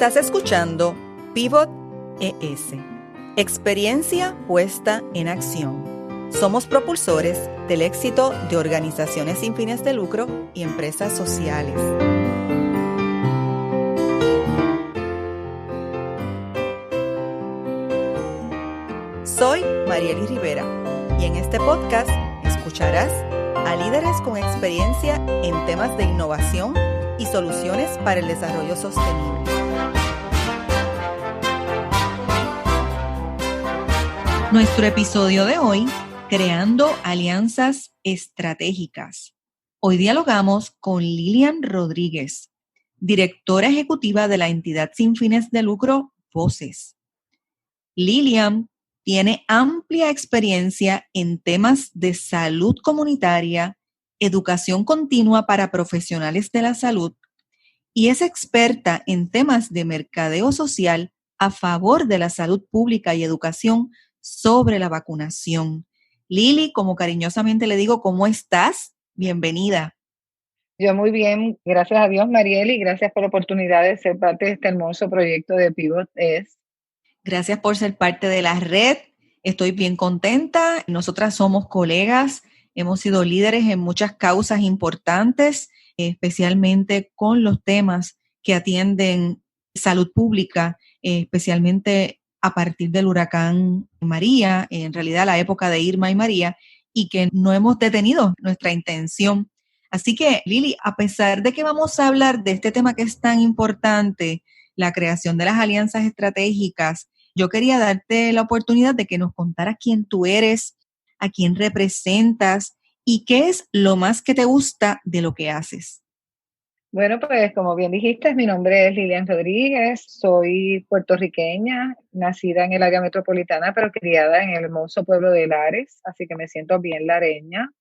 Estás escuchando Pivot ES, experiencia puesta en acción. Somos propulsores del éxito de organizaciones sin fines de lucro y empresas sociales. Soy Marieli Rivera y en este podcast escucharás a líderes con experiencia en temas de innovación y soluciones para el desarrollo sostenible. Nuestro episodio de hoy, Creando Alianzas Estratégicas. Hoy dialogamos con Lilian Rodríguez, directora ejecutiva de la entidad sin fines de lucro Voces. Lilian tiene amplia experiencia en temas de salud comunitaria, educación continua para profesionales de la salud y es experta en temas de mercadeo social a favor de la salud pública y educación sobre la vacunación. Lili, como cariñosamente le digo, ¿cómo estás? Bienvenida. Yo muy bien, gracias a Dios, Marieli, y gracias por la oportunidad de ser parte de este hermoso proyecto de Pivot ES. Gracias por ser parte de la red. Estoy bien contenta. Nosotras somos colegas, hemos sido líderes en muchas causas importantes, especialmente con los temas que atienden salud pública, especialmente a partir del huracán María, en realidad la época de Irma y María, y que no hemos detenido nuestra intención. Así que, Lili, a pesar de que vamos a hablar de este tema que es tan importante, la creación de las alianzas estratégicas, yo quería darte la oportunidad de que nos contaras quién tú eres, a quién representas y qué es lo más que te gusta de lo que haces. Bueno, pues como bien dijiste, mi nombre es Lilian Rodríguez, soy puertorriqueña, nacida en el área metropolitana, pero criada en el hermoso pueblo de Lares, así que me siento bien lareña.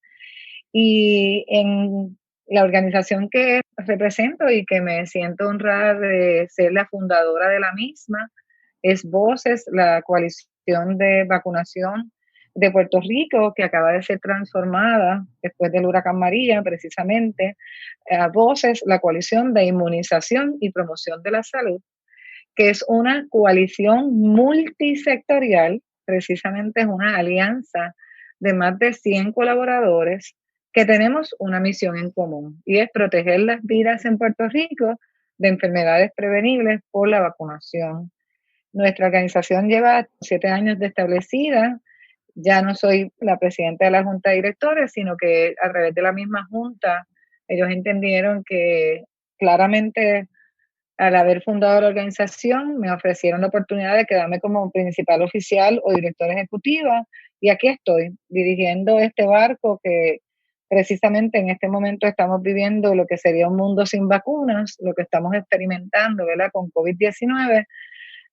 Y en la organización que represento y que me siento honrada de ser la fundadora de la misma es Voces, la coalición de vacunación de Puerto Rico, que acaba de ser transformada después del huracán María, precisamente, a Voces, la coalición de inmunización y promoción de la salud, que es una coalición multisectorial, precisamente es una alianza de más de 100 colaboradores que tenemos una misión en común y es proteger las vidas en Puerto Rico de enfermedades prevenibles por la vacunación. Nuestra organización lleva 7 años de establecida. Ya no soy la presidenta de la Junta de Directores, sino que a través de la misma Junta, ellos entendieron que claramente al haber fundado la organización, me ofrecieron la oportunidad de quedarme como principal oficial o directora ejecutiva, y aquí estoy, dirigiendo este barco que precisamente en este momento estamos viviendo lo que sería un mundo sin vacunas, lo que estamos experimentando, ¿verdad?, con COVID-19.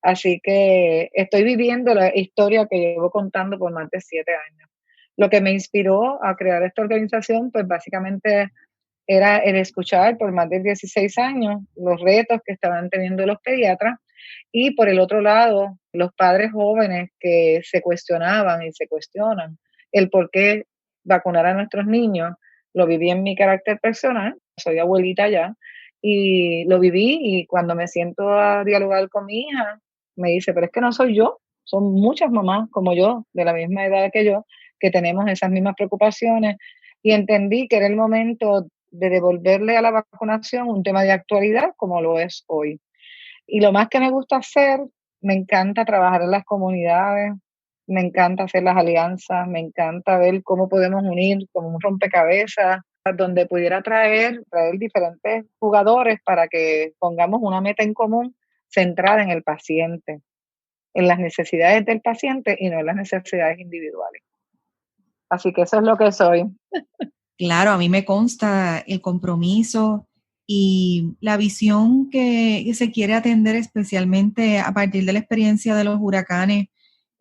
Así que estoy viviendo la historia que llevo contando por más de 7 años. Lo que me inspiró a crear esta organización, pues básicamente era el escuchar por más de 16 años los retos que estaban teniendo los pediatras y por el otro lado, los padres jóvenes que se cuestionaban y se cuestionan el por qué vacunar a nuestros niños. Lo viví en mi carácter personal, soy abuelita ya, y lo viví y cuando me siento a dialogar con mi hija, me dice, pero es que no soy yo, son muchas mamás como yo, de la misma edad que yo, que tenemos esas mismas preocupaciones y entendí que era el momento de devolverle a la vacunación un tema de actualidad como lo es hoy. Y lo más que me gusta hacer, me encanta trabajar en las comunidades, me encanta hacer las alianzas, me encanta ver cómo podemos unir como un rompecabezas, donde pudiera traer diferentes jugadores para que pongamos una meta en común centrada en el paciente, en las necesidades del paciente y no en las necesidades individuales. Así que eso es lo que soy. Claro, a mí me consta el compromiso y la visión que se quiere atender especialmente a partir de la experiencia de los huracanes,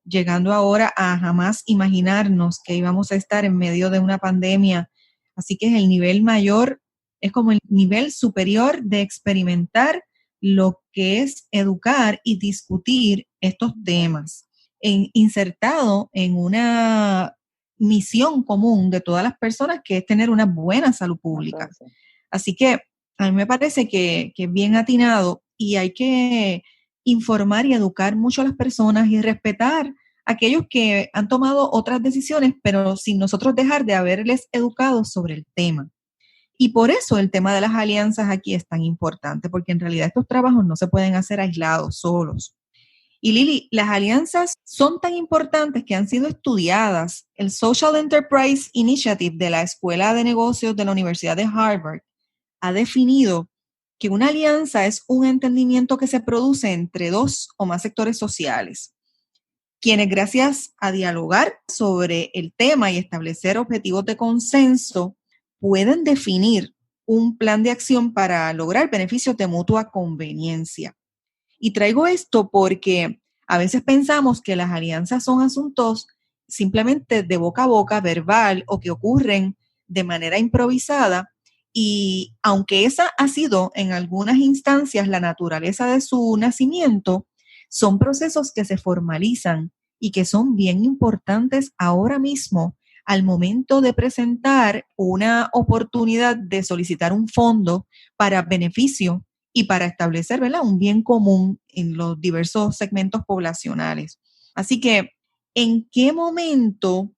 llegando ahora a jamás imaginarnos que íbamos a estar en medio de una pandemia. Así que es el nivel mayor, es como el nivel superior de experimentar lo que es educar y discutir estos temas, insertado en una misión común de todas las personas, que es tener una buena salud pública. Así que a mí me parece que es bien atinado y hay que informar y educar mucho a las personas y respetar a aquellos que han tomado otras decisiones, pero sin nosotros dejar de haberles educado sobre el tema. Y por eso el tema de las alianzas aquí es tan importante, porque en realidad estos trabajos no se pueden hacer aislados, solos. Y Lili, las alianzas son tan importantes que han sido estudiadas. El Social Enterprise Initiative de la Escuela de Negocios de la Universidad de Harvard ha definido que una alianza es un entendimiento que se produce entre dos o más sectores sociales, quienes gracias a dialogar sobre el tema y establecer objetivos de consenso, pueden definir un plan de acción para lograr beneficios de mutua conveniencia. Y traigo esto porque a veces pensamos que las alianzas son asuntos simplemente de boca a boca, verbal, o que ocurren de manera improvisada. Y aunque esa ha sido en algunas instancias la naturaleza de su nacimiento, son procesos que se formalizan y que son bien importantes ahora mismo al momento de presentar una oportunidad de solicitar un fondo para beneficio y para establecer, ¿verdad?, un bien común en los diversos segmentos poblacionales. Así que, ¿en qué momento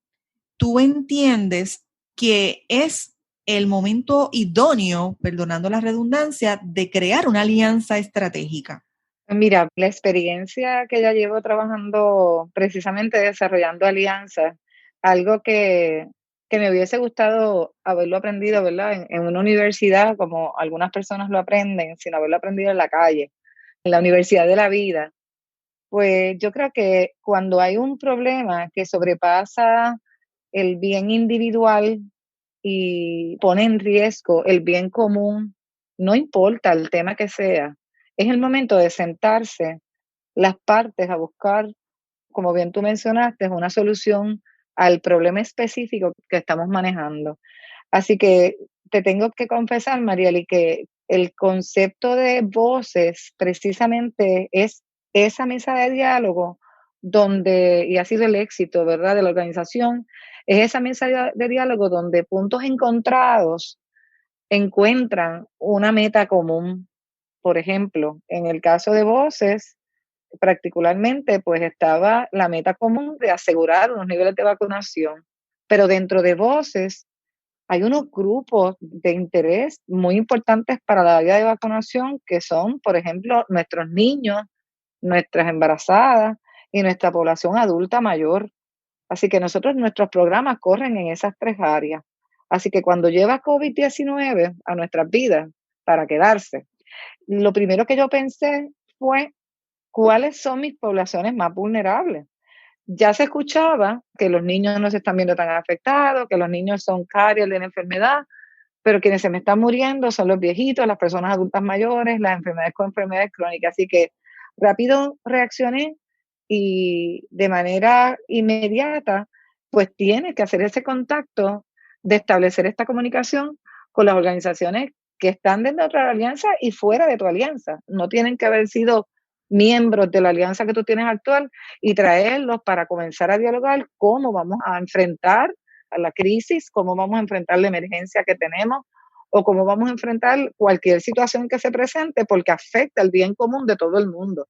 tú entiendes que es el momento idóneo, perdonando la redundancia, de crear una alianza estratégica? Mira, la experiencia que ya llevo trabajando precisamente desarrollando alianzas, algo que me hubiese gustado haberlo aprendido, ¿verdad? En una universidad, como algunas personas lo aprenden, sin haberlo aprendido en la calle, en la universidad de la vida. Pues yo creo que cuando hay un problema que sobrepasa el bien individual y pone en riesgo el bien común, no importa el tema que sea, es el momento de sentarse las partes a buscar, como bien tú mencionaste, una solución al problema específico que estamos manejando. Así que te tengo que confesar, Marieli, que el concepto de voces precisamente es esa mesa de diálogo donde, y ha sido el éxito, ¿verdad?, de la organización, es esa mesa de diálogo donde puntos encontrados encuentran una meta común. Por ejemplo, en el caso de voces, particularmente, pues estaba la meta común de asegurar unos niveles de vacunación, pero dentro de voces hay unos grupos de interés muy importantes para la área de vacunación que son, por ejemplo, nuestros niños, nuestras embarazadas y nuestra población adulta mayor. Así que nuestros programas corren en esas tres áreas. Así que cuando lleva COVID-19 a nuestras vidas para quedarse, lo primero que yo pensé fue, ¿cuáles son mis poblaciones más vulnerables? Ya se escuchaba que los niños no se están viendo tan afectados, que los niños son carriers de la enfermedad, pero quienes se me están muriendo son los viejitos, las personas adultas mayores, las enfermedades con enfermedades crónicas. Así que rápido reaccioné y de manera inmediata, pues tienes que hacer ese contacto de establecer esta comunicación con las organizaciones que están dentro de tu alianza y fuera de tu alianza. No tienen que haber sido miembros de la alianza que tú tienes actual y traerlos para comenzar a dialogar cómo vamos a enfrentar a la crisis, cómo vamos a enfrentar la emergencia que tenemos o cómo vamos a enfrentar cualquier situación que se presente porque afecta el bien común de todo el mundo.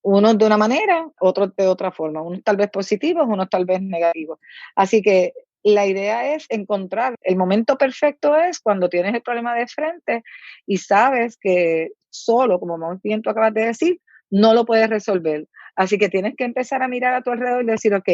Unos de una manera, otros de otra forma, unos tal vez positivos, unos tal vez negativos. Así que la idea es encontrar el momento perfecto es cuando tienes el problema de frente y sabes que solo, como más bien tú acabas de decir, no lo puedes resolver. Así que tienes que empezar a mirar a tu alrededor y decir, ok,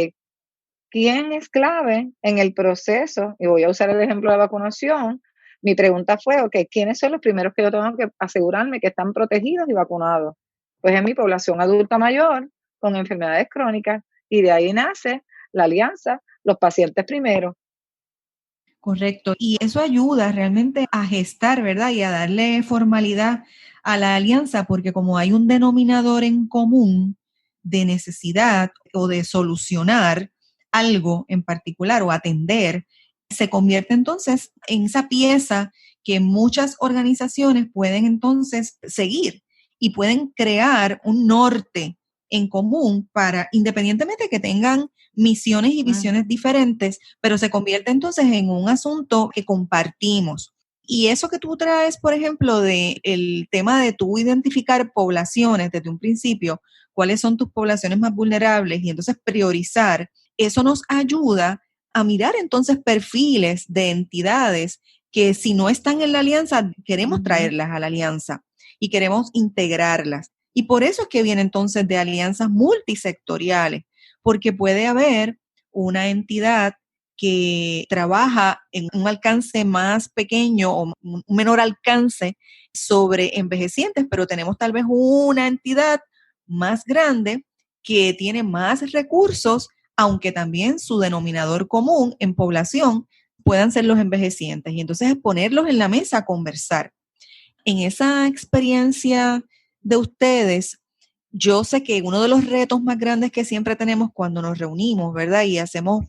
¿quién es clave en el proceso? Y voy a usar el ejemplo de vacunación. Mi pregunta fue, ok, ¿quiénes son los primeros que yo tengo que asegurarme que están protegidos y vacunados? Pues en mi población adulta mayor con enfermedades crónicas y de ahí nace la alianza, los pacientes primero. Correcto. Y eso ayuda realmente a gestar, ¿verdad? Y a darle formalidad a la alianza, porque como hay un denominador en común de necesidad o de solucionar algo en particular o atender, se convierte entonces en esa pieza que muchas organizaciones pueden entonces seguir y pueden crear un norte en común para, independientemente de que tengan misiones y visiones diferentes, pero se convierte entonces en un asunto que compartimos. Y eso que tú traes, por ejemplo, de el tema de tú identificar poblaciones desde un principio, cuáles son tus poblaciones más vulnerables y entonces priorizar, eso nos ayuda a mirar entonces perfiles de entidades que si no están en la alianza, queremos traerlas a la alianza y queremos integrarlas. Y por eso es que viene entonces de alianzas multisectoriales, porque puede haber una entidad que trabaja en un alcance más pequeño o un menor alcance sobre envejecientes, pero tenemos tal vez una entidad más grande que tiene más recursos, aunque también su denominador común en población puedan ser los envejecientes. Y entonces es ponerlos en la mesa a conversar. En esa experiencia de ustedes, yo sé que uno de los retos más grandes que siempre tenemos cuando nos reunimos, ¿verdad? Y hacemos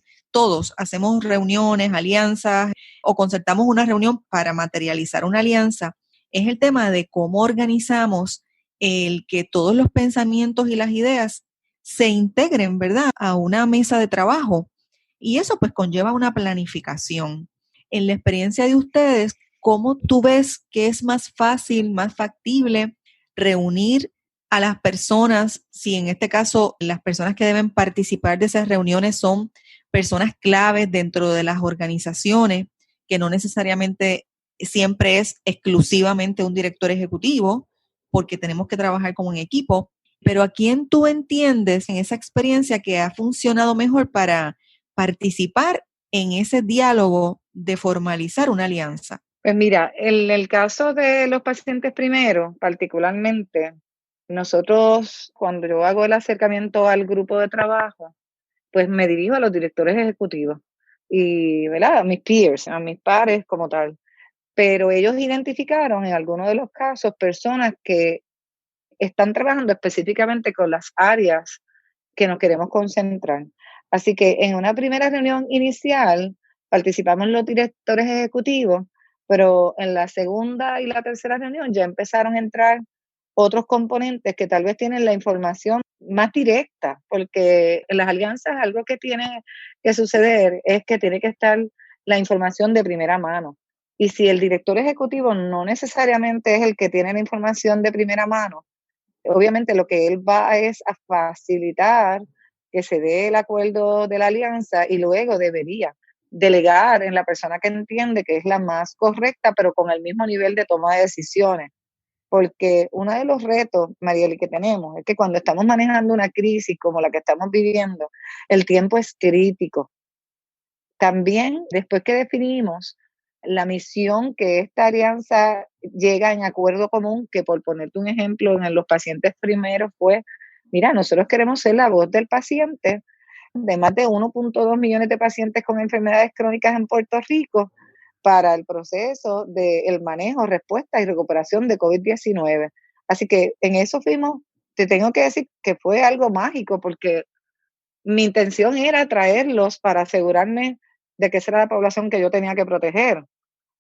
reuniones, alianzas o concertamos una reunión para materializar una alianza, es el tema de cómo organizamos el que todos los pensamientos y las ideas se integren, ¿verdad? A una mesa de trabajo. Y eso pues conlleva una planificación. En la experiencia de ustedes, ¿cómo tú ves que es más fácil, más factible reunir a las personas, si en este caso las personas que deben participar de esas reuniones son personas claves dentro de las organizaciones, que no necesariamente siempre es exclusivamente un director ejecutivo, porque tenemos que trabajar como un equipo, pero ¿a quién tú entiendes en esa experiencia que ha funcionado mejor para participar en ese diálogo de formalizar una alianza? Pues mira, en el caso de los pacientes primero, particularmente, nosotros cuando yo hago el acercamiento al grupo de trabajo, pues me dirijo a los directores ejecutivos y, ¿verdad? A mis peers, a mis pares como tal. Pero ellos identificaron en algunos de los casos personas que están trabajando específicamente con las áreas que nos queremos concentrar. Así que en una primera reunión inicial participamos los directores ejecutivos, pero en la segunda y la tercera reunión ya empezaron a entrar otros componentes que tal vez tienen la información más directa, porque en las alianzas algo que tiene que suceder es que tiene que estar la información de primera mano. Y si el director ejecutivo no necesariamente es el que tiene la información de primera mano, obviamente lo que él va es a facilitar que se dé el acuerdo de la alianza y luego debería delegar en la persona que entiende que es la más correcta, pero con el mismo nivel de toma de decisiones. Porque uno de los retos, Marieli, que tenemos es que cuando estamos manejando una crisis como la que estamos viviendo, el tiempo es crítico. También, después que definimos la misión que esta alianza llega en acuerdo común, que por ponerte un ejemplo, en los pacientes primeros fue, mira, nosotros queremos ser la voz del paciente de más de 1.2 millones de pacientes con enfermedades crónicas en Puerto Rico para el proceso del manejo, respuesta y recuperación de COVID-19. Así que en eso fuimos, te tengo que decir que fue algo mágico porque mi intención era traerlos para asegurarme de que esa era la población que yo tenía que proteger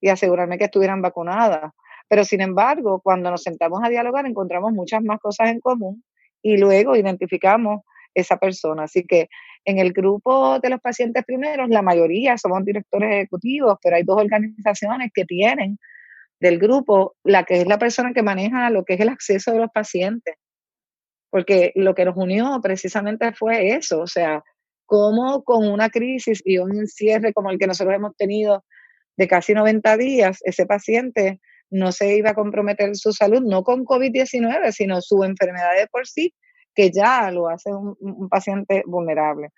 y asegurarme que estuvieran vacunadas. Pero sin embargo, cuando nos sentamos a dialogar, encontramos muchas más cosas en común y luego identificamos esa persona. Así que en el grupo de los pacientes primeros, la mayoría somos directores ejecutivos, pero hay dos organizaciones que tienen del grupo la que es la persona que maneja lo que es el acceso de los pacientes, porque lo que nos unió precisamente fue eso, o sea, cómo con una crisis y un encierre como el que nosotros hemos tenido de casi 90 días, ese paciente no se iba a comprometer su salud, no con COVID-19, sino su enfermedad de por sí, que ya lo hace un paciente vulnerable.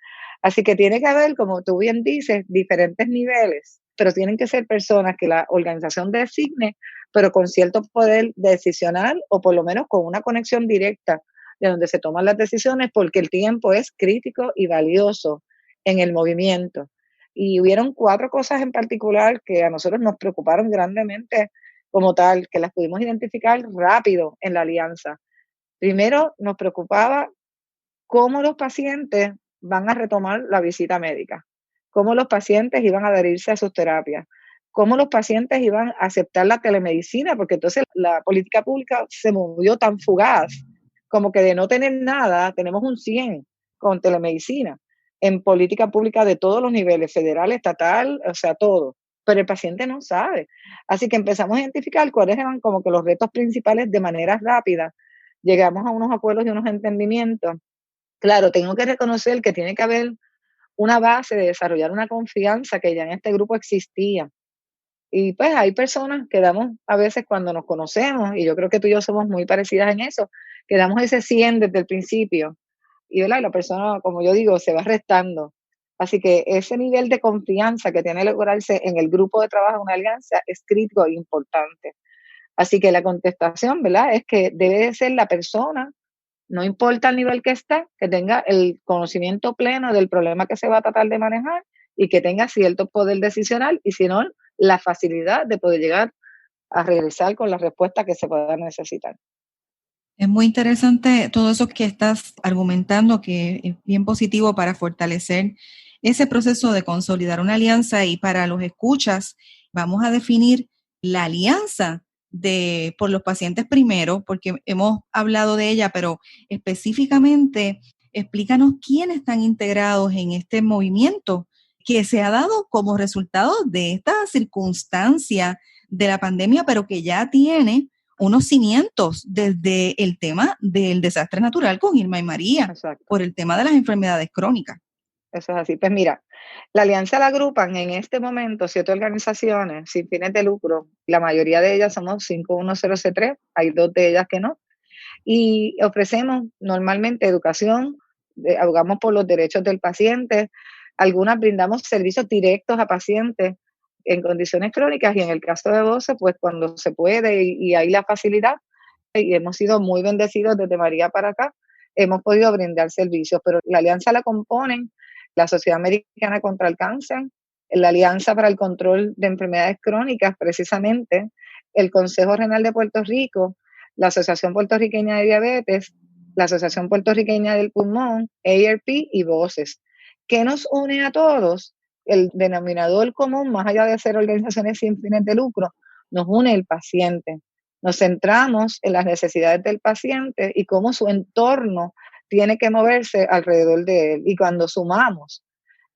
Así que tiene que haber, como tú bien dices, diferentes niveles, pero tienen que ser personas que la organización designe, pero con cierto poder decisional o por lo menos con una conexión directa de donde se toman las decisiones, porque el tiempo es crítico y valioso en el movimiento. Y hubieron 4 cosas en particular que a nosotros nos preocuparon grandemente como tal, que las pudimos identificar rápido en la alianza. Primero, nos preocupaba cómo los pacientes van a retomar la visita médica, cómo los pacientes iban a adherirse a sus terapias, cómo los pacientes iban a aceptar la telemedicina, porque entonces la política pública se movió tan fugaz, como que de no tener nada, tenemos un 100 con telemedicina en política pública de todos los niveles, federal, estatal, o sea, todo. pero el paciente no sabe. Así que empezamos a identificar cuáles eran como que los retos principales de manera rápida. Llegamos a unos acuerdos y unos entendimientos. Claro, tengo que reconocer que tiene que haber una base de desarrollar una confianza que ya en este grupo existía. Y pues hay personas que damos a veces cuando nos conocemos, y yo creo que tú y yo somos muy parecidas en eso, que damos ese 100 desde el principio. Y, ¿verdad? La persona, como yo digo, se va restando. Así que ese nivel de confianza que tiene que lograrse en el grupo de trabajo de una alianza es crítico e importante. Así que la contestación, ¿verdad? Es que debe de ser la persona, no importa el nivel que esté, que tenga el conocimiento pleno del problema que se va a tratar de manejar y que tenga cierto poder decisional y si no, la facilidad de poder llegar a regresar con la respuesta que se pueda necesitar. Es muy interesante todo eso que estás argumentando, que es bien positivo para fortalecer ese proceso de consolidar una alianza. Y para los escuchas, vamos a definir la alianza por los pacientes primero, porque hemos hablado de ella, pero específicamente explícanos quiénes están integrados en este movimiento que se ha dado como resultado de esta circunstancia de la pandemia, pero que ya tiene unos cimientos desde el tema del desastre natural con Irma y María, Exacto. por el tema de las enfermedades crónicas. Eso es así. Pues mira, la alianza la agrupan en este momento 7 organizaciones sin fines de lucro. La mayoría de ellas somos 510C3, hay 2 de ellas que no. Y ofrecemos normalmente educación, abogamos por los derechos del paciente, algunas brindamos servicios directos a pacientes en condiciones crónicas y en el caso de Voce, pues cuando se puede y hay la facilidad, y hemos sido muy bendecidos desde María para acá, hemos podido brindar servicios, pero la alianza la componen la Sociedad Americana contra el Cáncer, la Alianza para el Control de Enfermedades Crónicas, precisamente, el Consejo Renal de Puerto Rico, la Asociación Puertorriqueña de Diabetes, la Asociación Puertorriqueña del Pulmón, AARP y Voces. ¿Qué nos une a todos? El denominador común, más allá de ser organizaciones sin fines de lucro, nos une el paciente. Nos centramos en las necesidades del paciente y cómo su entorno tiene que moverse alrededor de él. Y cuando sumamos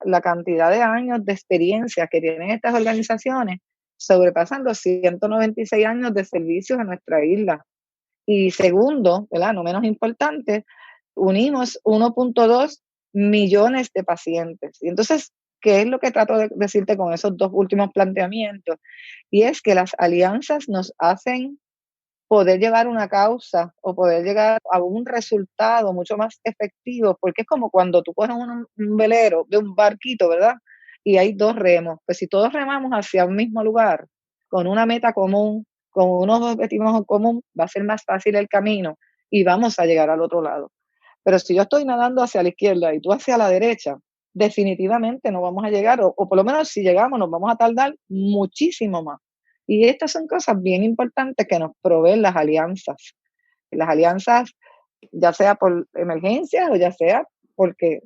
la cantidad de años de experiencia que tienen estas organizaciones, sobrepasan los 196 años de servicios en nuestra isla. Y segundo, ¿verdad? No menos importante, unimos 1.2 millones de pacientes. Y entonces, ¿qué es lo que trato de decirte con esos 2 últimos planteamientos? Y es que las alianzas nos hacen poder llevar una causa o poder llegar a un resultado mucho más efectivo, porque es como cuando tú coges un velero de un barquito, ¿verdad? Y hay 2 remos. Pues si todos remamos hacia un mismo lugar, con una meta común, con unos objetivos en común, va a ser más fácil el camino y vamos a llegar al otro lado. Pero si yo estoy nadando hacia la izquierda y tú hacia la derecha, definitivamente no vamos a llegar, o por lo menos si llegamos nos vamos a tardar muchísimo más. Y estas son cosas bien importantes que nos proveen las alianzas. Las alianzas, ya sea por emergencias o ya sea porque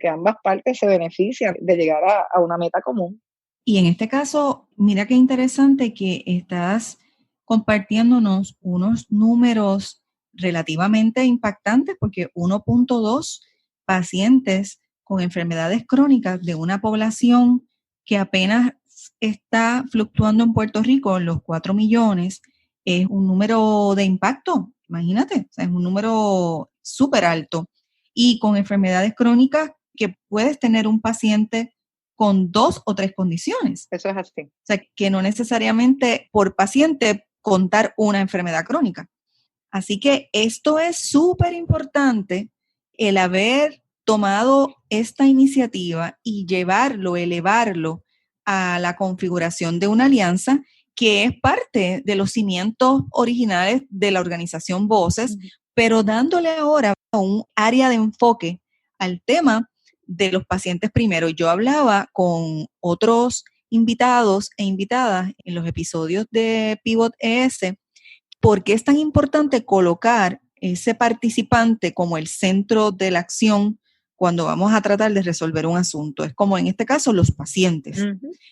ambas partes se benefician de llegar a una meta común. Y en este caso, mira qué interesante que estás compartiéndonos unos números relativamente impactantes, porque 1.2 pacientes con enfermedades crónicas de una población que apenas está fluctuando en Puerto Rico en los 4 millones, es un número de impacto, imagínate, o sea, es un número súper alto. Y con enfermedades crónicas que puedes tener un paciente con 2 o 3 condiciones. Eso es así. O sea, que no necesariamente por paciente contar una enfermedad crónica. Así que esto es súper importante, el haber tomado esta iniciativa y elevarlo a la configuración de una alianza que es parte de los cimientos originales de la organización Voces, pero dándole ahora un área de enfoque al tema de los pacientes primero. Yo hablaba con otros invitados e invitadas en los episodios de Pivot ES, ¿por qué es tan importante colocar ese participante como el centro de la acción cuando vamos a tratar de resolver un asunto? Es como en este caso los pacientes.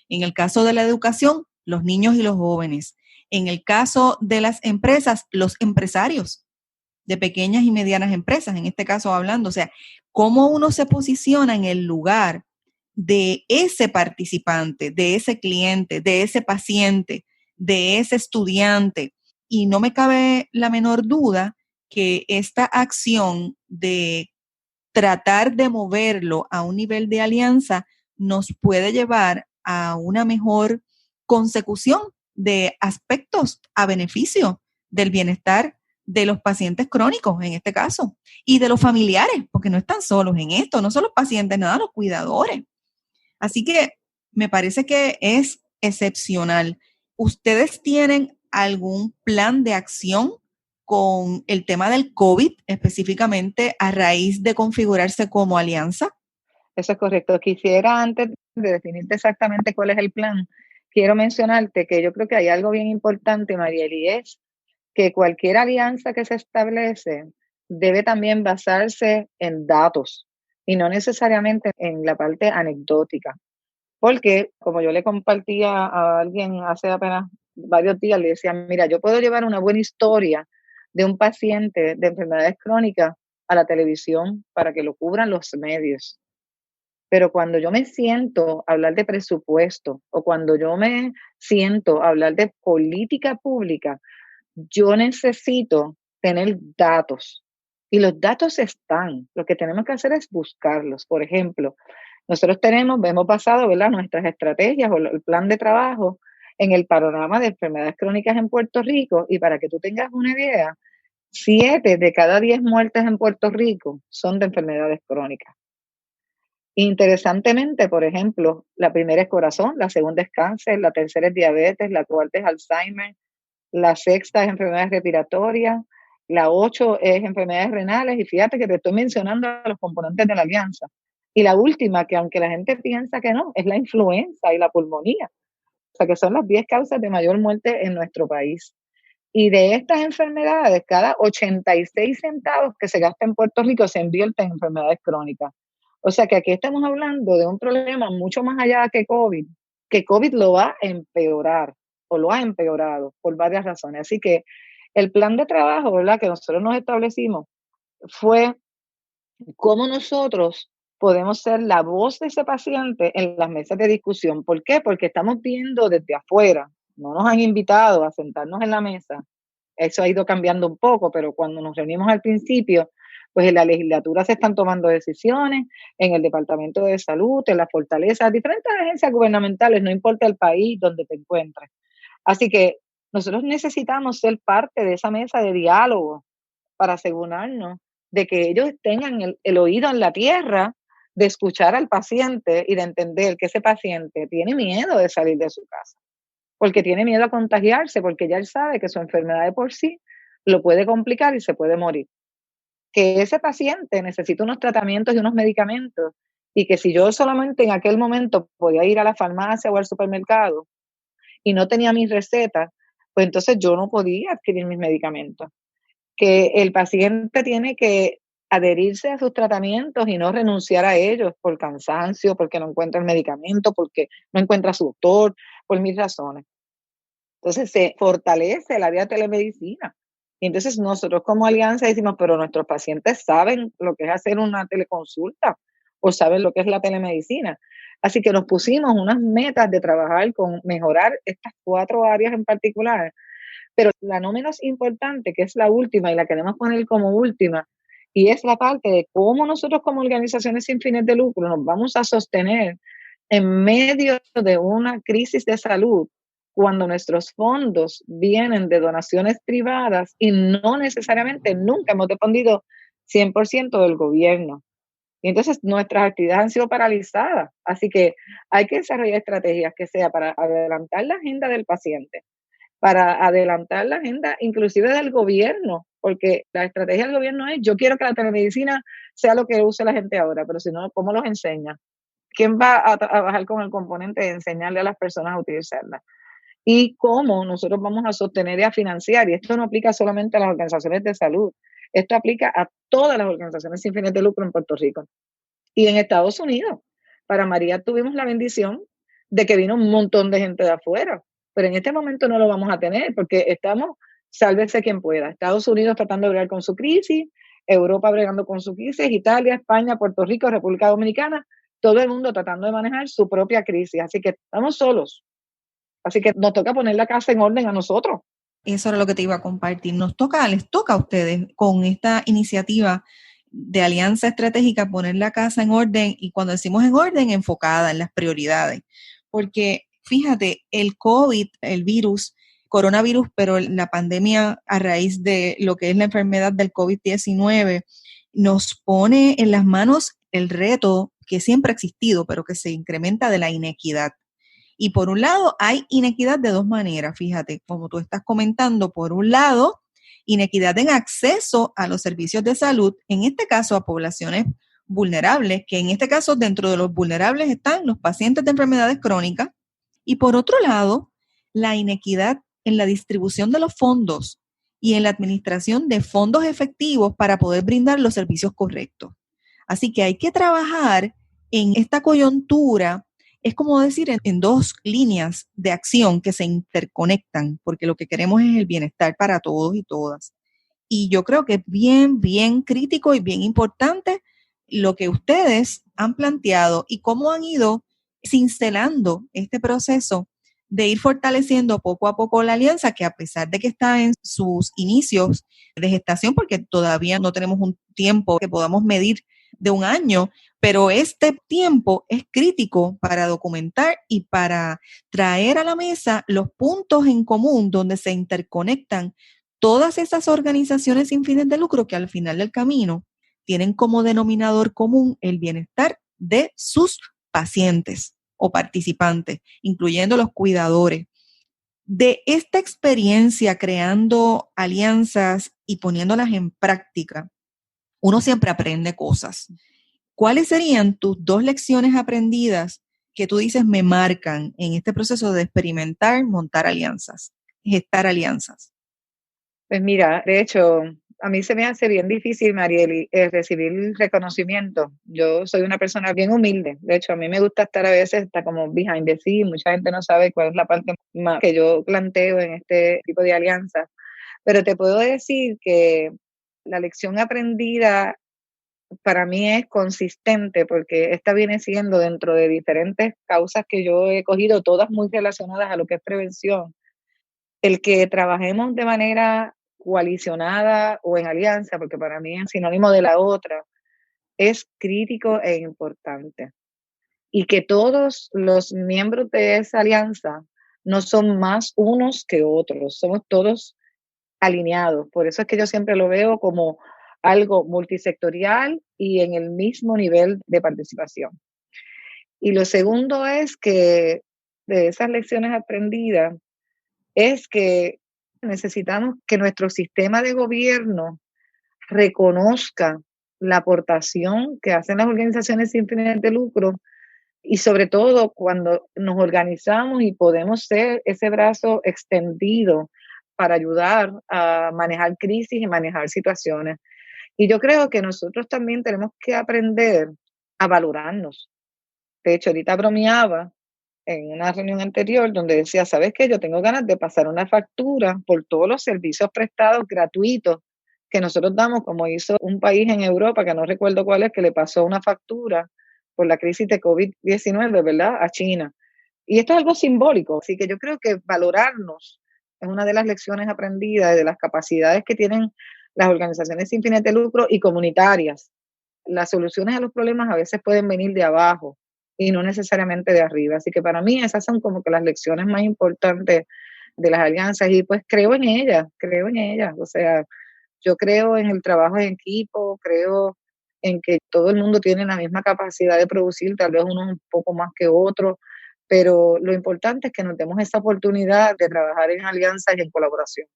En el caso de la educación, los niños y los jóvenes. En el caso de las empresas, los empresarios de pequeñas y medianas empresas, en este caso hablando. O sea, cómo uno se posiciona en el lugar de ese participante, de ese cliente, de ese paciente, de ese estudiante. Y no me cabe la menor duda que esta acción de tratar de moverlo a un nivel de alianza nos puede llevar a una mejor consecución de aspectos a beneficio del bienestar de los pacientes crónicos, en este caso, y de los familiares, porque no están solos en esto, no son los pacientes, nada, los cuidadores. Así que me parece que es excepcional. ¿Ustedes tienen algún plan de acción con el tema del COVID, específicamente a raíz de configurarse como alianza? Eso es correcto. Quisiera, antes de definirte exactamente cuál es el plan, quiero mencionarte que yo creo que hay algo bien importante, Marieli, es que cualquier alianza que se establece debe también basarse en datos y no necesariamente en la parte anecdótica. Porque, como yo le compartía a alguien hace apenas varios días, le decía, mira, yo puedo llevar una buena historia de un paciente de enfermedades crónicas a la televisión para que lo cubran los medios. Pero cuando yo me siento a hablar de presupuesto o cuando yo me siento a hablar de política pública, yo necesito tener datos. Y los datos están. Lo que tenemos que hacer es buscarlos. Por ejemplo, nosotros hemos basado, ¿verdad?, nuestras estrategias o el plan de trabajo en el panorama de enfermedades crónicas en Puerto Rico. Y para que tú tengas una idea, 7 de cada 10 muertes en Puerto Rico son de enfermedades crónicas. Interesantemente, por ejemplo, la primera es corazón, la segunda es cáncer, la tercera es diabetes, la cuarta es Alzheimer, la sexta es enfermedades respiratorias, la 8 es enfermedades renales, y fíjate que te estoy mencionando a los componentes de la alianza. Y la última, que aunque la gente piensa que no, es la influenza y la pulmonía, o sea que son las 10 causas de mayor muerte en nuestro país. Y de estas enfermedades, cada 86 centavos que se gasta en Puerto Rico se invierte en enfermedades crónicas. O sea que aquí estamos hablando de un problema mucho más allá que COVID lo va a empeorar o lo ha empeorado por varias razones. Así que el plan de trabajo, ¿verdad?, que nosotros nos establecimos fue cómo nosotros podemos ser la voz de ese paciente en las mesas de discusión. ¿Por qué? Porque estamos viendo desde afuera, no nos han invitado a sentarnos en la mesa. Eso ha ido cambiando un poco, pero cuando nos reunimos al principio, pues en la legislatura se están tomando decisiones, en el Departamento de Salud, en las fortalezas, diferentes agencias gubernamentales, no importa el país donde te encuentres. Así que nosotros necesitamos ser parte de esa mesa de diálogo para asegurarnos de que ellos tengan el oído en la tierra, de escuchar al paciente y de entender que ese paciente tiene miedo de salir de su casa, porque tiene miedo a contagiarse, porque ya él sabe que su enfermedad de por sí lo puede complicar y se puede morir. Que ese paciente necesita unos tratamientos y unos medicamentos, y que si yo solamente en aquel momento podía ir a la farmacia o al supermercado y no tenía mis recetas, pues entonces yo no podía adquirir mis medicamentos. Que el paciente tiene que adherirse a sus tratamientos y no renunciar a ellos por cansancio, porque no encuentra el medicamento, porque no encuentra a su doctor, por mil razones. Entonces se fortalece el área de telemedicina. Y entonces nosotros como alianza decimos, pero nuestros pacientes saben lo que es hacer una teleconsulta o saben lo que es la telemedicina. Así que nos pusimos unas metas de trabajar con mejorar estas 4 áreas en particular, pero la no menos importante, que es la última y la queremos poner como última, y es la parte de cómo nosotros como organizaciones sin fines de lucro nos vamos a sostener en medio de una crisis de salud, cuando nuestros fondos vienen de donaciones privadas y no necesariamente nunca hemos dependido 100% del gobierno. Y entonces nuestras actividades han sido paralizadas. Así que hay que desarrollar estrategias que sea para adelantar la agenda del paciente, para adelantar la agenda inclusive del gobierno, porque la estrategia del gobierno es, yo quiero que la telemedicina sea lo que use la gente ahora, pero si no, ¿cómo los enseña? ¿Quién va a trabajar con el componente de enseñarle a las personas a utilizarla? Y cómo nosotros vamos a sostener y a financiar. Y esto no aplica solamente a las organizaciones de salud, esto aplica a todas las organizaciones sin fines de lucro en Puerto Rico. Y en Estados Unidos, para María tuvimos la bendición de que vino un montón de gente de afuera, pero en este momento no lo vamos a tener porque estamos, sálvese quien pueda. Estados Unidos tratando de bregar con su crisis, Europa bregando con su crisis, Italia, España, Puerto Rico, República Dominicana, todo el mundo tratando de manejar su propia crisis. Así que estamos solos. Así que nos toca poner la casa en orden a nosotros. Eso era lo que te iba a compartir. Les toca a ustedes con esta iniciativa de alianza estratégica poner la casa en orden, y cuando decimos en orden, enfocada en las prioridades. Porque fíjate, el COVID, el virus, coronavirus, pero la pandemia a raíz de lo que es la enfermedad del COVID-19, nos pone en las manos el reto que siempre ha existido, pero que se incrementa, de la inequidad. Y por un lado, hay inequidad de dos maneras, fíjate, como tú estás comentando. Por un lado, inequidad en acceso a los servicios de salud, en este caso a poblaciones vulnerables, que en este caso dentro de los vulnerables están los pacientes de enfermedades crónicas. Y por otro lado, la inequidad en la distribución de los fondos y en la administración de fondos efectivos para poder brindar los servicios correctos. Así que hay que trabajar en esta coyuntura. Es como decir en dos líneas de acción que se interconectan, porque lo que queremos es el bienestar para todos y todas. Y yo creo que es bien, bien crítico y bien importante lo que ustedes han planteado y cómo han ido cincelando este proceso de ir fortaleciendo poco a poco la alianza, que a pesar de que está en sus inicios de gestación, porque todavía no tenemos un tiempo que podamos medir de un año, pero este tiempo es crítico para documentar y para traer a la mesa los puntos en común donde se interconectan todas esas organizaciones sin fines de lucro que al final del camino tienen como denominador común el bienestar de sus pacientes o participantes, incluyendo los cuidadores. De esta experiencia creando alianzas y poniéndolas en práctica, uno siempre aprende cosas. ¿Cuáles serían tus dos lecciones aprendidas que tú dices me marcan en este proceso de experimentar, montar alianzas, gestar alianzas? Pues mira, de hecho, a mí se me hace bien difícil, Marieli, recibir reconocimiento. Yo soy una persona bien humilde. De hecho, a mí me gusta estar a veces hasta como behind the scenes. Mucha gente no sabe cuál es la parte más que yo planteo en este tipo de alianzas. Pero te puedo decir que la lección aprendida para mí es consistente, porque esta viene siendo dentro de diferentes causas que yo he cogido, todas muy relacionadas a lo que es prevención. El que trabajemos de manera coalicionada o en alianza, porque para mí es sinónimo de la otra, es crítico e importante. Y que todos los miembros de esa alianza no son más unos que otros, somos todos alineados. Por eso es que yo siempre lo veo como algo multisectorial y en el mismo nivel de participación. Y lo segundo es que de esas lecciones aprendidas es que necesitamos que nuestro sistema de gobierno reconozca la aportación que hacen las organizaciones sin fines de lucro, y sobre todo cuando nos organizamos y podemos ser ese brazo extendido para ayudar a manejar crisis y manejar situaciones. Y yo creo que nosotros también tenemos que aprender a valorarnos. De hecho, ahorita bromeaba en una reunión anterior donde decía, ¿sabes qué? Yo tengo ganas de pasar una factura por todos los servicios prestados gratuitos que nosotros damos, como hizo un país en Europa, que no recuerdo cuál es, que le pasó una factura por la crisis de COVID-19, ¿verdad? A China. Y esto es algo simbólico, así que yo creo que valorarnos es una de las lecciones aprendidas, de las capacidades que tienen las organizaciones sin fines de lucro y comunitarias. Las soluciones a los problemas a veces pueden venir de abajo y no necesariamente de arriba. Así que para mí esas son como que las lecciones más importantes de las alianzas, y pues creo en ellas. O sea, yo creo en el trabajo en equipo, creo en que todo el mundo tiene la misma capacidad de producir, tal vez unos un poco más que otros, pero lo importante es que nos demos esa oportunidad de trabajar en alianzas y en colaboración.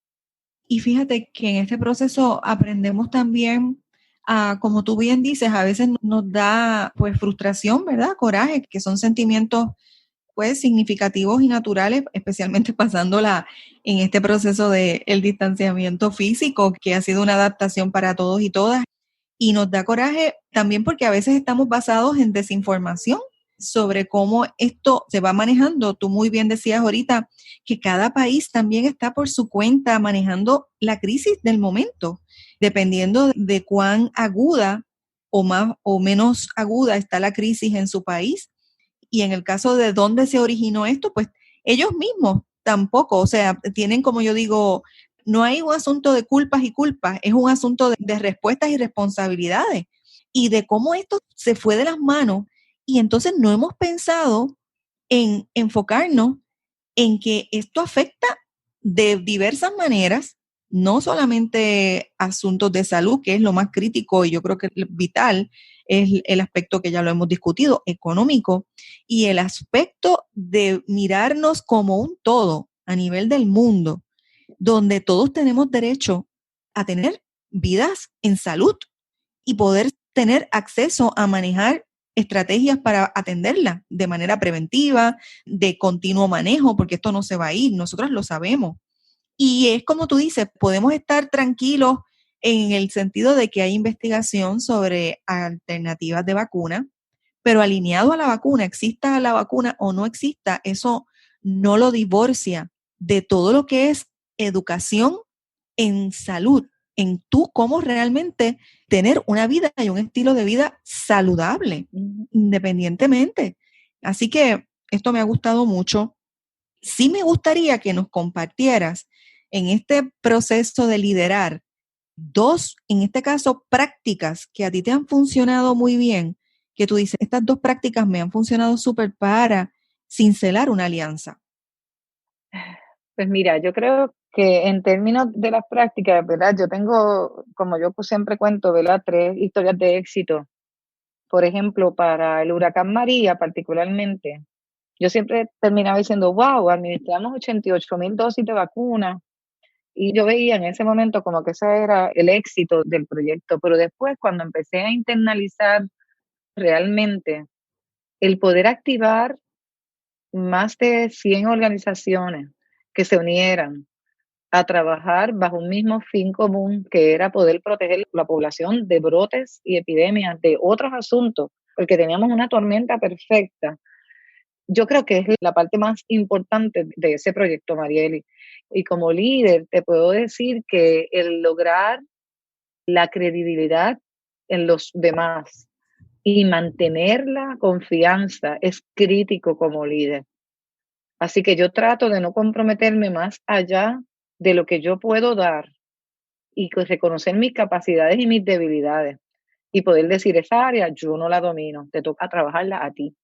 Y fíjate que en este proceso aprendemos también a, como tú bien dices, a veces nos da pues frustración, ¿verdad? Coraje, que son sentimientos pues significativos y naturales, especialmente pasándola en este proceso de el distanciamiento físico, que ha sido una adaptación para todos y todas. Y nos da coraje también porque a veces estamos basados en desinformación sobre cómo esto se va manejando. Tú muy bien decías ahorita que cada país también está por su cuenta manejando la crisis del momento, dependiendo de cuán aguda o más o menos aguda está la crisis en su país. Y en el caso de dónde se originó esto, pues ellos mismos tampoco, o sea, tienen, como yo digo, no hay un asunto de culpas y culpas, es un asunto de respuestas y responsabilidades y de cómo esto se fue de las manos y entonces no hemos pensado en enfocarnos en que esto afecta de diversas maneras, no solamente asuntos de salud, que es lo más crítico y yo creo que vital, es el aspecto que ya lo hemos discutido, económico, y el aspecto de mirarnos como un todo a nivel del mundo, donde todos tenemos derecho a tener vidas en salud y poder tener acceso a manejar estrategias para atenderla de manera preventiva, de continuo manejo, porque esto no se va a ir, nosotros lo sabemos. Y es como tú dices, podemos estar tranquilos en el sentido de que hay investigación sobre alternativas de vacuna, pero alineado a la vacuna, exista la vacuna o no exista, eso no lo divorcia de todo lo que es educación en salud, en tú cómo realmente tener una vida y un estilo de vida saludable, independientemente. Así que esto me ha gustado mucho. Sí me gustaría que nos compartieras en este proceso de liderar dos, en este caso, prácticas que a ti te han funcionado muy bien, que tú dices, estas dos prácticas me han funcionado súper para cincelar una alianza. Pues mira, yo creo que en términos de las prácticas, ¿verdad? Yo tengo, como yo siempre cuento, ¿verdad? 3 historias de éxito. Por ejemplo, para el huracán María particularmente, yo siempre terminaba diciendo, wow, administramos 88,000 dosis de vacuna. Y yo veía en ese momento como que ese era el éxito del proyecto. Pero después, cuando empecé a internalizar realmente el poder activar más de 100 organizaciones que se unieran a trabajar bajo un mismo fin común, que era poder proteger la población de brotes y epidemias, de otros asuntos, porque teníamos una tormenta perfecta. Yo creo que es la parte más importante de ese proyecto, Marieli. Y como líder, te puedo decir que el lograr la credibilidad en los demás y mantener la confianza es crítico como líder. Así que yo trato de no comprometerme más allá de lo que yo puedo dar y reconocer mis capacidades y mis debilidades y poder decir, esa área yo no la domino, te toca trabajarla a ti.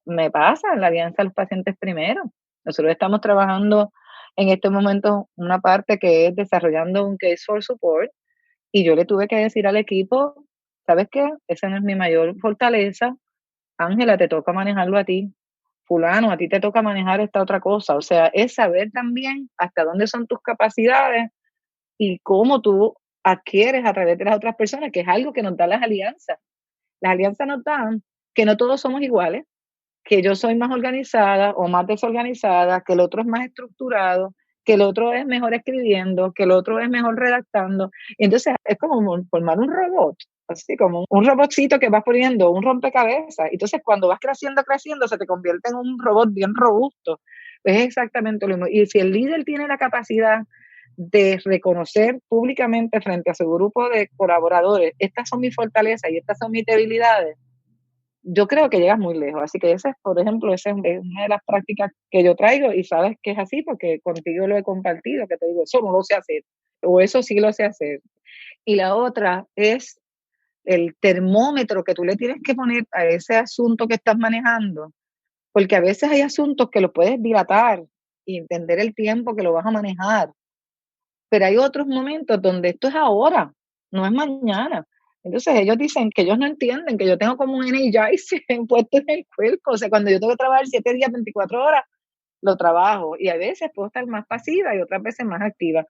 Me pasa en la alianza de los pacientes primero. Nosotros estamos trabajando en este momento una parte que es desarrollando un case for support y yo le tuve que decir al equipo, ¿sabes qué? Esa no es mi mayor fortaleza. Ángela, te toca manejarlo a ti. Fulano, a ti te toca manejar esta otra cosa. O sea, es saber también hasta dónde son tus capacidades y cómo tú adquieres a través de las otras personas, que es algo que nos dan las alianzas. Las alianzas nos dan que no todos somos iguales, que yo soy más organizada o más desorganizada, que el otro es más estructurado, que el otro es mejor escribiendo, que el otro es mejor redactando. Y entonces es como formar un robot, así como un robotcito que vas poniendo, un rompecabezas. Entonces cuando vas creciendo, se te convierte en un robot bien robusto. Pues es exactamente lo mismo. Y si el líder tiene la capacidad de reconocer públicamente frente a su grupo de colaboradores, estas son mis fortalezas y estas son mis debilidades, yo creo que llegas muy lejos. Así que esa es, por ejemplo, esa es una de las prácticas que yo traigo y sabes que es así porque contigo lo he compartido, que te digo, eso no lo sé hacer o eso sí lo sé hacer. Y la otra es el termómetro que tú le tienes que poner a ese asunto que estás manejando, porque a veces hay asuntos que lo puedes dilatar y entender el tiempo que lo vas a manejar, pero hay otros momentos donde esto es ahora, no es mañana. Entonces ellos dicen que ellos no entienden, que yo tengo como un energizer puesto en el cuerpo, o sea, cuando yo tengo que trabajar 7 días, 24 horas, lo trabajo y a veces puedo estar más pasiva y otras veces más activa.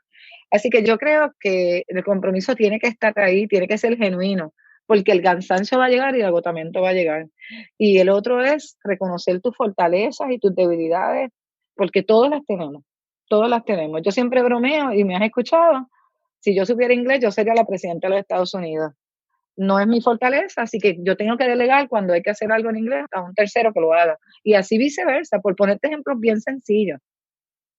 Así que yo creo que el compromiso tiene que estar ahí, tiene que ser genuino, porque el cansancio va a llegar y el agotamiento va a llegar. Y el otro es reconocer tus fortalezas y tus debilidades, porque todos las tenemos, todas las tenemos. Yo siempre bromeo y me has escuchado, si yo supiera inglés, yo sería la presidenta de los Estados Unidos. No es mi fortaleza, así que yo tengo que delegar cuando hay que hacer algo en inglés a un tercero que lo haga. Y así viceversa, por ponerte ejemplos bien sencillos.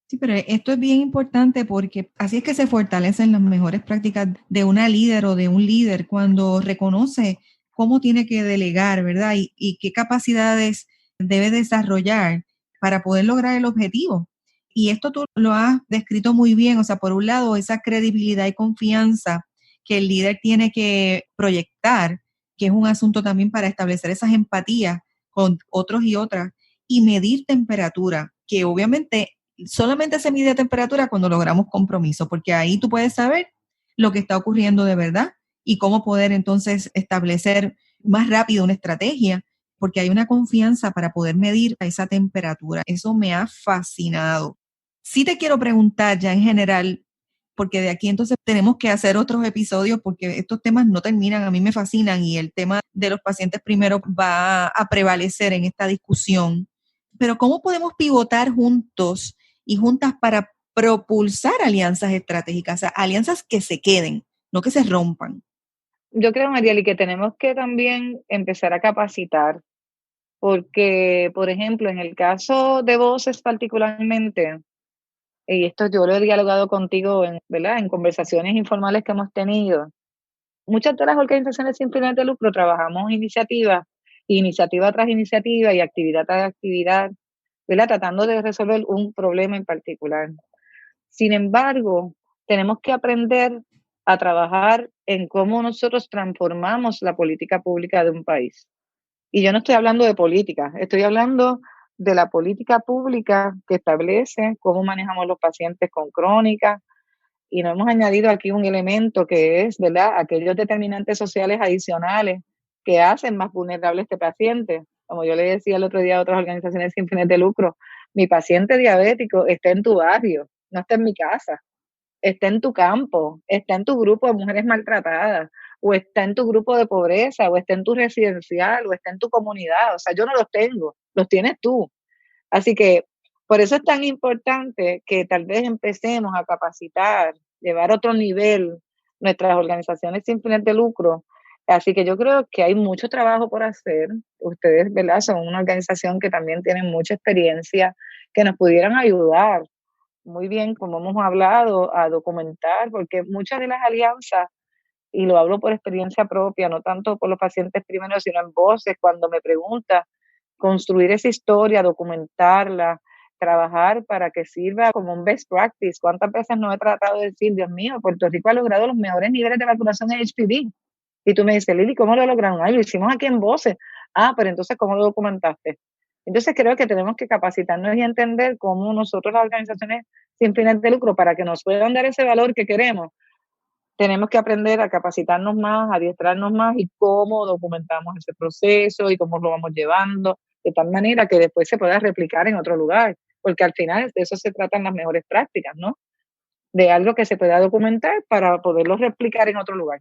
Sí, pero esto es bien importante porque así es que se fortalecen las mejores prácticas de una líder o de un líder cuando reconoce cómo tiene que delegar, ¿verdad? Y qué capacidades debe desarrollar para poder lograr el objetivo. Y esto tú lo has descrito muy bien, o sea, por un lado, esa credibilidad y confianza que el líder tiene que proyectar, que es un asunto también para establecer esas empatías con otros y otras, y medir temperatura, que obviamente solamente se mide temperatura cuando logramos compromiso, porque ahí tú puedes saber lo que está ocurriendo de verdad y cómo poder entonces establecer más rápido una estrategia, porque hay una confianza para poder medir esa temperatura. Eso me ha fascinado. Sí te quiero preguntar ya en general, porque de aquí entonces tenemos que hacer otros episodios porque estos temas no terminan, a mí me fascinan y el tema de los pacientes primero va a prevalecer en esta discusión. Pero ¿cómo podemos pivotar juntos y juntas para propulsar alianzas estratégicas, o sea, alianzas que se queden, no que se rompan? Yo creo, Marieli, que tenemos que también empezar a capacitar, porque, por ejemplo, en el caso de voces particularmente, y esto yo lo he dialogado contigo ¿verdad? En conversaciones informales que hemos tenido, muchas de las organizaciones sin fines de lucro trabajamos iniciativa tras iniciativa y actividad tras actividad, ¿verdad? Tratando de resolver un problema en particular. Sin embargo, tenemos que aprender a trabajar en cómo nosotros transformamos la política pública de un país. Y yo no estoy hablando de política, estoy hablando de la política pública que establece cómo manejamos los pacientes con crónica, y no hemos añadido aquí un elemento que es, ¿verdad?, aquellos determinantes sociales adicionales que hacen más vulnerable a este paciente. Como yo le decía el otro día a otras organizaciones sin fines de lucro, mi paciente diabético está en tu barrio, no está en mi casa, está en tu campo, está en tu grupo de mujeres maltratadas, o está en tu grupo de pobreza, o está en tu residencial, o está en tu comunidad. O sea, yo no los tengo, los tienes tú. Así que por eso es tan importante que tal vez empecemos a capacitar, llevar a otro nivel nuestras organizaciones sin fines de lucro. Así que yo creo que hay mucho trabajo por hacer. Ustedes, ¿verdad?, son una organización que también tienen mucha experiencia, que nos pudieran ayudar muy bien, como hemos hablado, a documentar, porque muchas de las alianzas, y lo hablo por experiencia propia, no tanto por los pacientes primero, sino en voces, cuando me pregunta, construir esa historia, documentarla, trabajar para que sirva como un best practice. ¿Cuántas veces no he tratado de decir, Dios mío, Puerto Rico ha logrado los mejores niveles de vacunación en HPV? Y tú me dices, Lili, ¿cómo lo lograron? Ay, lo hicimos aquí en Voces. Ah, pero entonces, ¿cómo lo documentaste? Entonces creo que tenemos que capacitarnos y entender cómo nosotros, las organizaciones sin fines de lucro, para que nos puedan dar ese valor que queremos, tenemos que aprender a capacitarnos más, a adiestrarnos más y cómo documentamos ese proceso y cómo lo vamos llevando, de tal manera que después se pueda replicar en otro lugar, porque al final de eso se tratan las mejores prácticas, ¿no? De algo que se pueda documentar para poderlo replicar en otro lugar.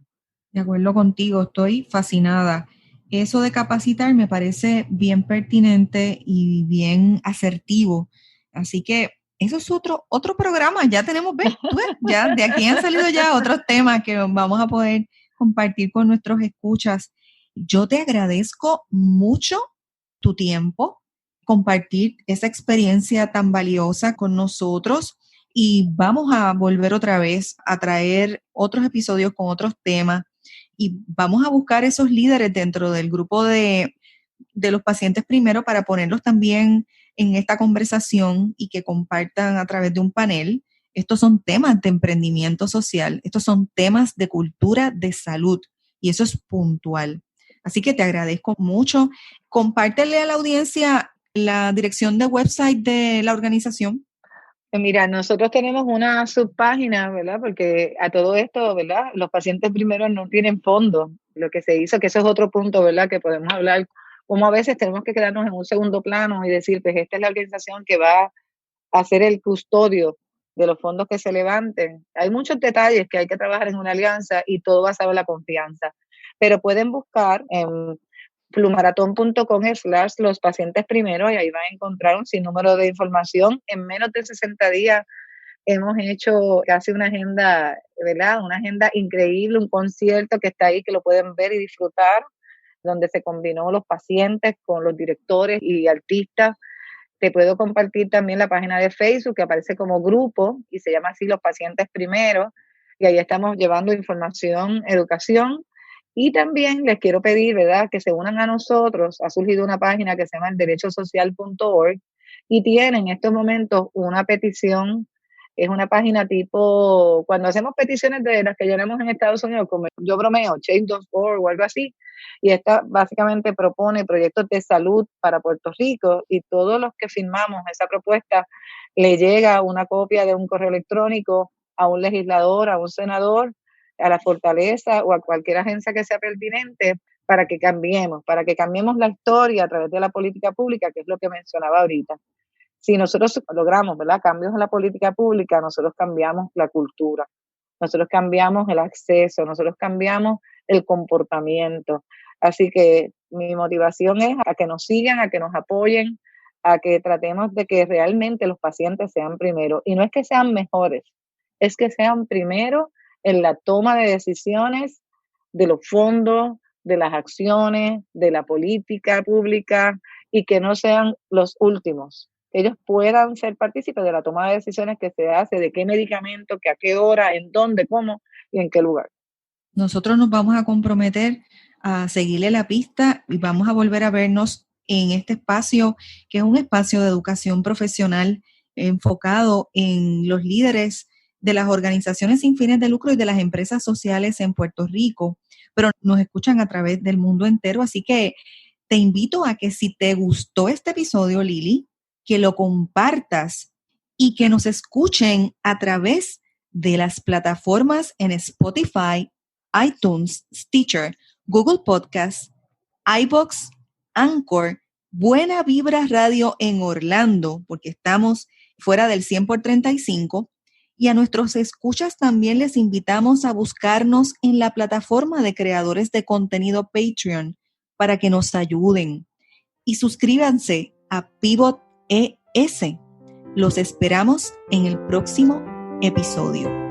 De acuerdo contigo, estoy fascinada. Eso de capacitar me parece bien pertinente y bien asertivo. Así que eso es otro programa. Ya tenemos, ¿ves? ¿Tú ves? Ya de aquí han salido ya otros temas que vamos a poder compartir con nuestros escuchas. Yo te agradezco mucho tu tiempo, compartir esa experiencia tan valiosa con nosotros y vamos a volver otra vez a traer otros episodios con otros temas y vamos a buscar esos líderes dentro del grupo de los pacientes primero para ponerlos también en esta conversación y que compartan a través de un panel. Estos son temas de emprendimiento social, estos son temas de cultura de salud y eso es puntual. Así que te agradezco mucho. Compártele a la audiencia la dirección de website de la organización. Mira, nosotros tenemos una subpágina, ¿verdad? Porque a todo esto, ¿verdad? Los pacientes primero no tienen fondos. Lo que se hizo, que eso es otro punto, ¿verdad? Que podemos hablar, como a veces tenemos que quedarnos en un segundo plano y decir, pues esta es la organización que va a ser el custodio de los fondos que se levanten. Hay muchos detalles que hay que trabajar en una alianza y todo basado en la confianza. Pero pueden buscar en flumaratón.com/ los pacientes primero y ahí van a encontrar un sinnúmero de información. En menos de 60 días hemos hecho casi una agenda, ¿verdad? Una agenda increíble, un concierto que está ahí, que lo pueden ver y disfrutar, donde se combinó los pacientes con los directores y artistas. Te puedo compartir también la página de Facebook que aparece como grupo y se llama así Los Pacientes Primero, y ahí estamos llevando información, educación Y también les quiero pedir, ¿verdad?, que se unan a nosotros. Ha surgido una página que se llama derechosocial.org y tiene en estos momentos una petición. Es una página tipo, cuando hacemos peticiones de las que llenamos en Estados Unidos, como yo bromeo, Change.org o algo así, y esta básicamente propone proyectos de salud para Puerto Rico, y todos los que firmamos esa propuesta le llega una copia de un correo electrónico a un legislador, a un senador, a la Fortaleza o a cualquier agencia que sea pertinente para que cambiemos la historia a través de la política pública, que es lo que mencionaba ahorita. Si nosotros logramos, ¿verdad?, cambios en la política pública, nosotros cambiamos la cultura, nosotros cambiamos el acceso, nosotros cambiamos el comportamiento. Así que mi motivación es a que nos sigan, a que nos apoyen, a que tratemos de que realmente los pacientes sean primero. Y no es que sean mejores, es que sean primero en la toma de decisiones de los fondos, de las acciones, de la política pública, y que no sean los últimos. Que ellos puedan ser partícipes de la toma de decisiones que se hace, de qué medicamento, que a qué hora, en dónde, cómo y en qué lugar. Nosotros nos vamos a comprometer a seguirle la pista y vamos a volver a vernos en este espacio, que es un espacio de educación profesional enfocado en los líderes de las organizaciones sin fines de lucro y de las empresas sociales en Puerto Rico, pero nos escuchan a través del mundo entero. Así que te invito a que, si te gustó este episodio, Lili, que lo compartas y que nos escuchen a través de las plataformas en Spotify, iTunes, Stitcher, Google Podcasts, iVoox, Anchor, Buena Vibra Radio en Orlando, porque estamos fuera del 100 por 35, y a nuestros escuchas también les invitamos a buscarnos en la plataforma de creadores de contenido Patreon para que nos ayuden. Y suscríbanse a Pivot ES. Los esperamos en el próximo episodio.